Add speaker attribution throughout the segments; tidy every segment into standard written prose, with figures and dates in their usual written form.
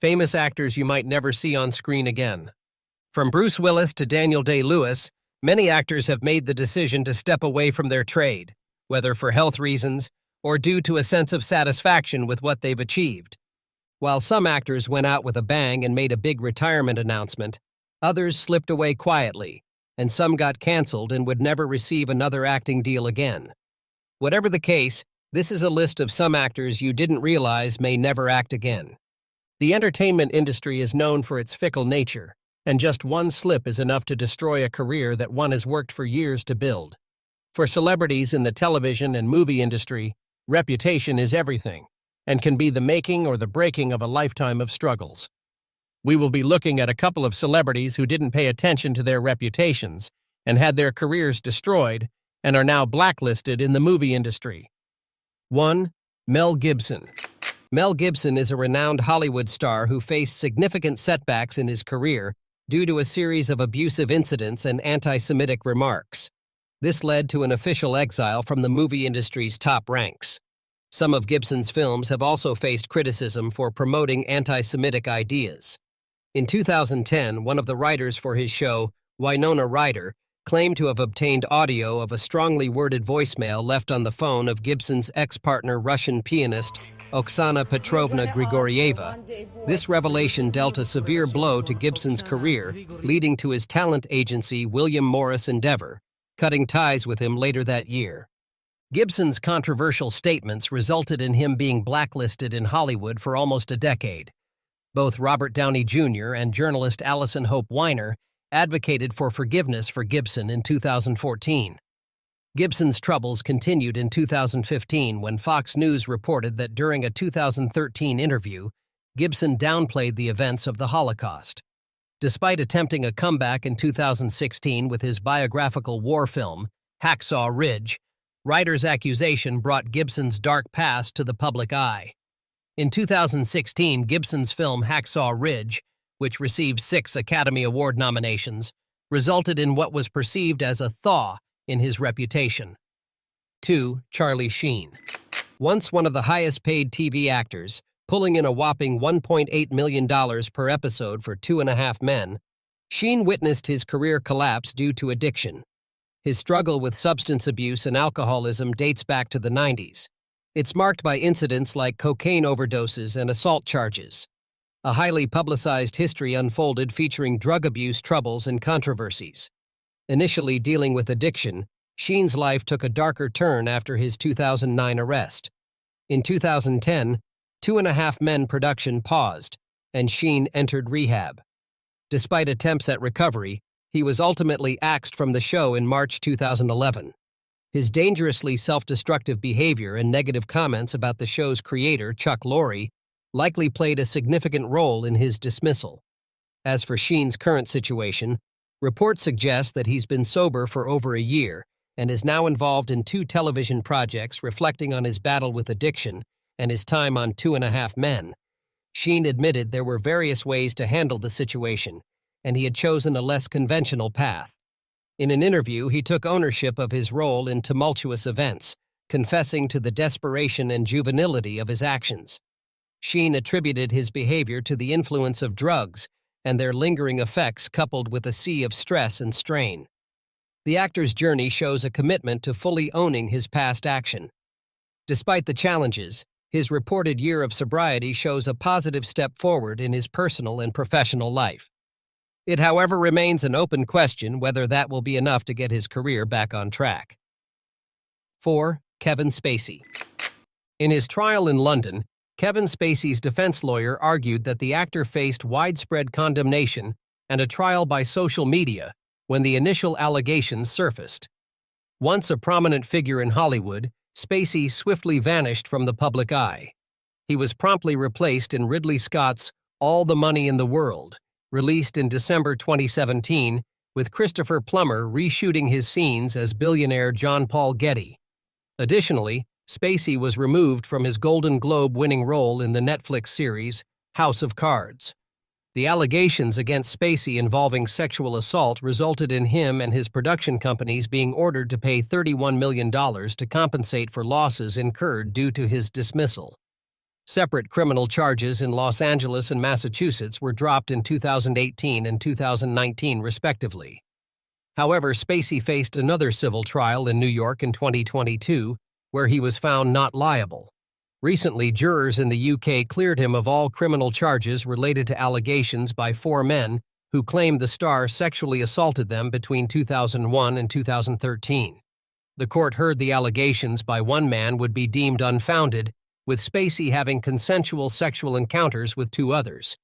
Speaker 1: famous actors you might never see on screen again. From Bruce Willis to Daniel Day-Lewis, many actors have made the decision to step away from their trade, whether for health reasons or due to a sense of satisfaction with what they've achieved. While some actors went out with a bang and made a big retirement announcement, others slipped away quietly, and some got canceled and would never receive another acting deal again. Whatever the case, this is a list of some actors you didn't realize may never act again. The entertainment industry is known for its fickle nature, and just one slip is enough to destroy a career that one has worked for years to build. For celebrities in the television and movie industry, reputation is everything, and can be the making or the breaking of a lifetime of struggles. We will be looking at a couple of celebrities who didn't pay attention to their reputations and had their careers destroyed and are now blacklisted in the movie industry. 1. Mel Gibson. Mel Gibson is a renowned Hollywood star who faced significant setbacks in his career due to a series of abusive incidents and anti-Semitic remarks. This led to an official exile from the movie industry's top ranks. Some of Gibson's films have also faced criticism for promoting anti-Semitic ideas. In 2010, one of the writers for his show, Winona Ryder, claimed to have obtained audio of a strongly worded voicemail left on the phone of Gibson's ex-partner, Russian pianist Oksana Petrovna Grigorieva. This revelation dealt a severe blow to Gibson's career, leading to his talent agency William Morris Endeavor cutting ties with him later that year. Gibson's controversial statements resulted in him being blacklisted in Hollywood for almost a decade. Both Robert Downey Jr. and journalist Allison Hope Weiner advocated for forgiveness for Gibson in 2014. Gibson's troubles continued in 2015 when Fox News reported that during a 2013 interview, Gibson downplayed the events of the Holocaust. Despite attempting a comeback in 2016 with his biographical war film, Hacksaw Ridge, Ryder's accusation brought Gibson's dark past to the public eye. In 2016, Gibson's film Hacksaw Ridge, which received 6 Academy Award nominations, resulted in what was perceived as a thaw in his reputation. 2. Charlie Sheen. Once one of the highest-paid TV actors, pulling in a whopping $1.8 million per episode for 2.5 Men, Sheen witnessed his career collapse due to addiction. His struggle with substance abuse and alcoholism dates back to the 90s. It's marked by incidents like cocaine overdoses and assault charges. A highly publicized history unfolded featuring drug abuse troubles and controversies. Initially dealing with addiction, Sheen's life took a darker turn after his 2009 arrest. In 2010, 2.5 Men production paused, and Sheen entered rehab. Despite attempts at recovery, he was ultimately axed from the show in March 2011. His dangerously self-destructive behavior and negative comments about the show's creator, Chuck Lorre, likely played a significant role in his dismissal. As for Sheen's current situation, reports suggest that he's been sober for over a year and is now involved in 2 television projects reflecting on his battle with addiction and his time on 2.5 Men. Sheen admitted there were various ways to handle the situation, and he had chosen a less conventional path. In an interview, he took ownership of his role in tumultuous events, confessing to the desperation and juvenility of his actions. Sheen attributed his behavior to the influence of drugs and their lingering effects coupled with a sea of stress and strain. The actor's journey shows a commitment to fully owning his past action. Despite the challenges, his reported year of sobriety shows a positive step forward in his personal and professional life. It, however, remains an open question whether that will be enough to get his career back on track. 4. Kevin Spacy. In his trial in London, Kevin Spacey's defense lawyer argued that the actor faced widespread condemnation and a trial by social media when the initial allegations surfaced. Once a prominent figure in Hollywood, Spacey swiftly vanished from the public eye. He was promptly replaced in Ridley Scott's All the Money in the World, released in December 2017, with Christopher Plummer reshooting his scenes as billionaire John Paul Getty. Additionally, Spacey was removed from his Golden Globe-winning role in the Netflix series House of Cards. The allegations against Spacey involving sexual assault resulted in him and his production companies being ordered to pay $31 million to compensate for losses incurred due to his dismissal. Separate criminal charges in Los Angeles and Massachusetts were dropped in 2018 and 2019, respectively. However, Spacy faced another civil trial in New York in 2022, where he was found not liable. Recently, jurors in the UK cleared him of all criminal charges related to allegations by 4 men who claimed the star sexually assaulted them between 2001 and 2013. The court heard the allegations by one man would be deemed unfounded, with Spacy having consensual sexual encounters with 2 others.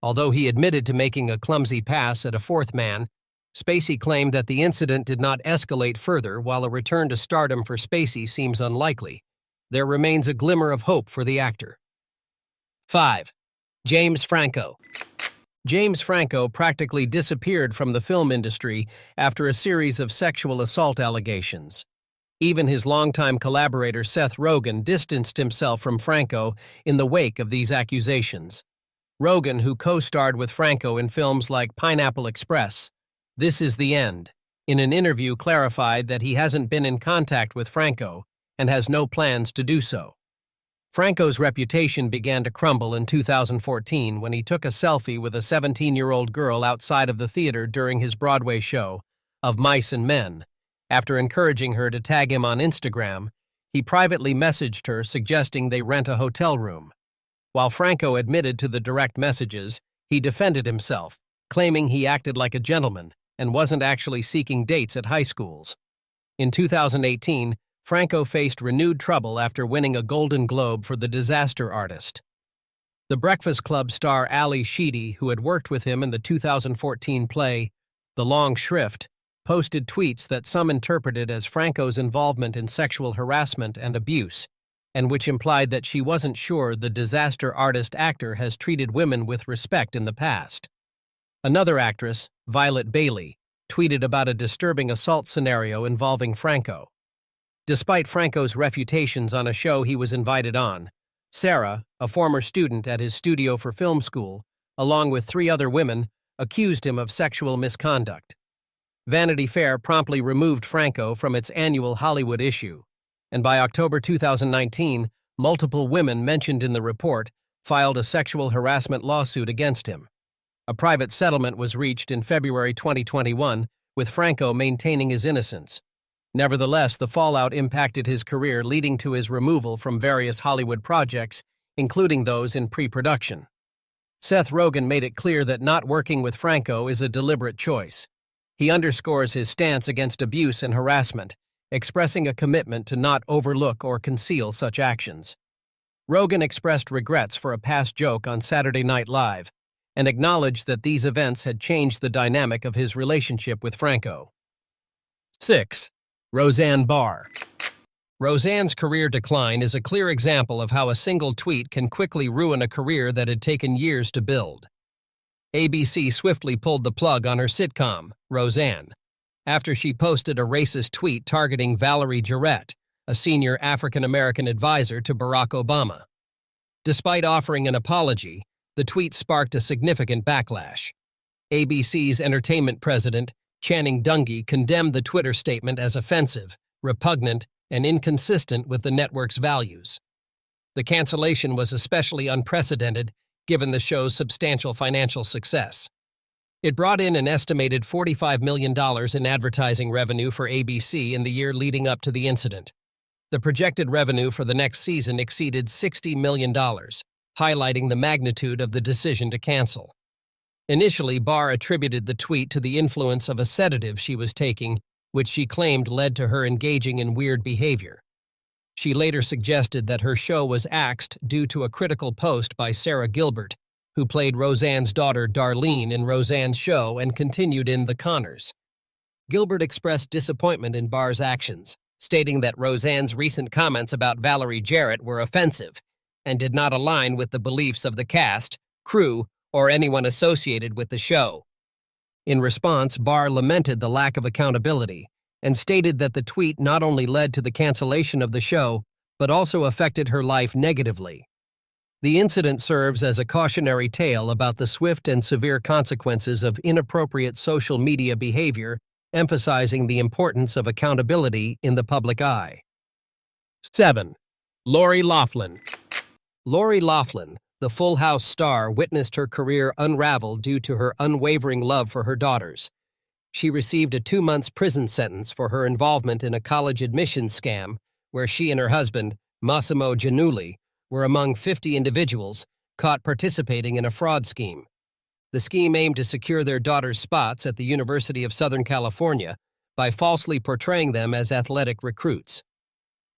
Speaker 1: Although he admitted to making a clumsy pass at a 4th man, Spacy claimed that the incident did not escalate further. While a return to stardom for Spacy seems unlikely, there remains a glimmer of hope for the actor. 5. James Franco. James Franco practically disappeared from the film industry after a series of sexual assault allegations. Even his longtime collaborator Seth Rogen distanced himself from Franco in the wake of these accusations. Rogen, who co-starred with Franco in films like Pineapple Express, This Is the End, in an interview clarified that he hasn't been in contact with Franco and has no plans to do so. Franco's reputation began to crumble in 2014 when he took a selfie with a 17-year-old girl outside of the theater during his Broadway show, Of Mice and Men. After encouraging her to tag him on Instagram, he privately messaged her suggesting they rent a hotel room. While Franco admitted to the direct messages, he defended himself, claiming he acted like a gentleman and wasn't actually seeking dates at high schools. In 2018, Franco faced renewed trouble after winning a Golden Globe for The Disaster Artist. The Breakfast Club star Ali Sheedy, who had worked with him in the 2014 play The Long Shrift, posted tweets that some interpreted as Franco's involvement in sexual harassment and abuse, and which implied that she wasn't sure the disaster artist actor has treated women with respect in the past. Another actress, Violet Bailey, tweeted about a disturbing assault scenario involving Franco. Despite Franco's refutations on a show he was invited on, Sarah, a former student at his studio for film school, along with 3 other women, accused him of sexual misconduct. Vanity Fair promptly removed Franco from its annual Hollywood issue, and by October 2019, multiple women mentioned in the report filed a sexual harassment lawsuit against him. A private settlement was reached in February 2021, with Franco maintaining his innocence. Nevertheless, the fallout impacted his career, leading to his removal from various Hollywood projects, including those in pre-production. Seth Rogen made it clear that not working with Franco is a deliberate choice. He underscores his stance against abuse and harassment, expressing a commitment to not overlook or conceal such actions. Rogen expressed regrets for a past joke on Saturday Night Live and acknowledged that these events had changed the dynamic of his relationship with Franco. 6. Roseanne Barr. Roseanne's career decline is a clear example of how a single tweet can quickly ruin a career that had taken years to build. ABC swiftly pulled the plug on her sitcom, Roseanne, after she posted a racist tweet targeting Valerie Jarrett, a senior African-American advisor to Barack Obama. Despite offering an apology, the tweet sparked a significant backlash. ABC's entertainment president, Channing Dungey, condemned the Twitter statement as offensive, repugnant, and inconsistent with the network's values. The cancellation was especially unprecedented given the show's substantial financial success. It brought in an estimated $45 million in advertising revenue for ABC in the year leading up to the incident. The projected revenue for the next season exceeded $60 million, highlighting the magnitude of the decision to cancel. Initially, Barr attributed the tweet to the influence of a sedative she was taking, which she claimed led to her engaging in weird behavior. She later suggested that her show was axed due to a critical post by Sarah Gilbert, who played Roseanne's daughter Darlene in Roseanne's show and continued in The Connors. Gilbert expressed disappointment in Barr's actions, stating that Roseanne's recent comments about Valerie Jarrett were offensive and did not align with the beliefs of the cast, crew, or anyone associated with the show. In response, Barr lamented the lack of accountability and stated that the tweet not only led to the cancellation of the show, but also affected her life negatively. The incident serves as a cautionary tale about the swift and severe consequences of inappropriate social media behavior, emphasizing the importance of accountability in the public eye. 7. Lori Laughlin. Lori Laughlin, the Full House star, witnessed her career unravel due to her unwavering love for her daughters. She received a 2 months prison sentence for her involvement in a college admissions scam where she and her husband, Massimo Giannulli, were among 50 individuals caught participating in a fraud scheme. The scheme aimed to secure their daughters' spots at the University of Southern California by falsely portraying them as athletic recruits.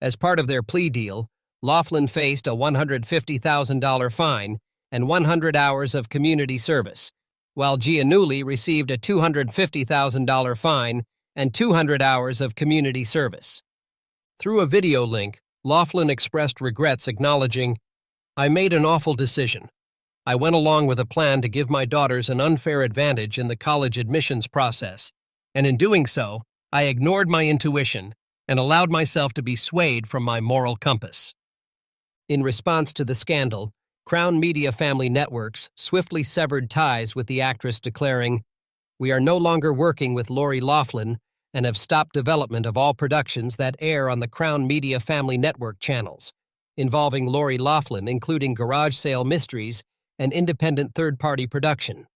Speaker 1: As part of their plea deal, Laughlin faced a $150,000 fine and 100 hours of community service, while Giannulli received a $250,000 fine and 200 hours of community service. Through a video link, Laughlin expressed regrets, acknowledging, "I made an awful decision. I went along with a plan to give my daughters an unfair advantage in the college admissions process, and in doing so, I ignored my intuition and allowed myself to be swayed from my moral compass." In response to the scandal, Crown Media Family Networks swiftly severed ties with the actress, declaring, "We are no longer working with Lori Laughlin and have stopped development of all productions that air on the Crown Media Family Network channels, involving Lori Laughlin, including Garage Sale Mysteries and independent third-party production."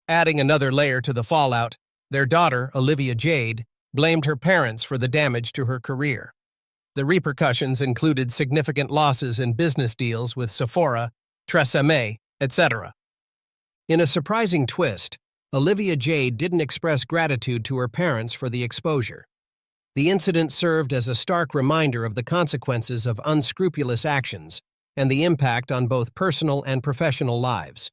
Speaker 1: Adding another layer to the fallout, their daughter, Olivia Jade, blamed her parents for the damage to her career. The repercussions included significant losses in business deals with Sephora, Tresemme, etc. In a surprising twist, Olivia Jade didn't express gratitude to her parents for the exposure. The incident served as a stark reminder of the consequences of unscrupulous actions and the impact on both personal and professional lives.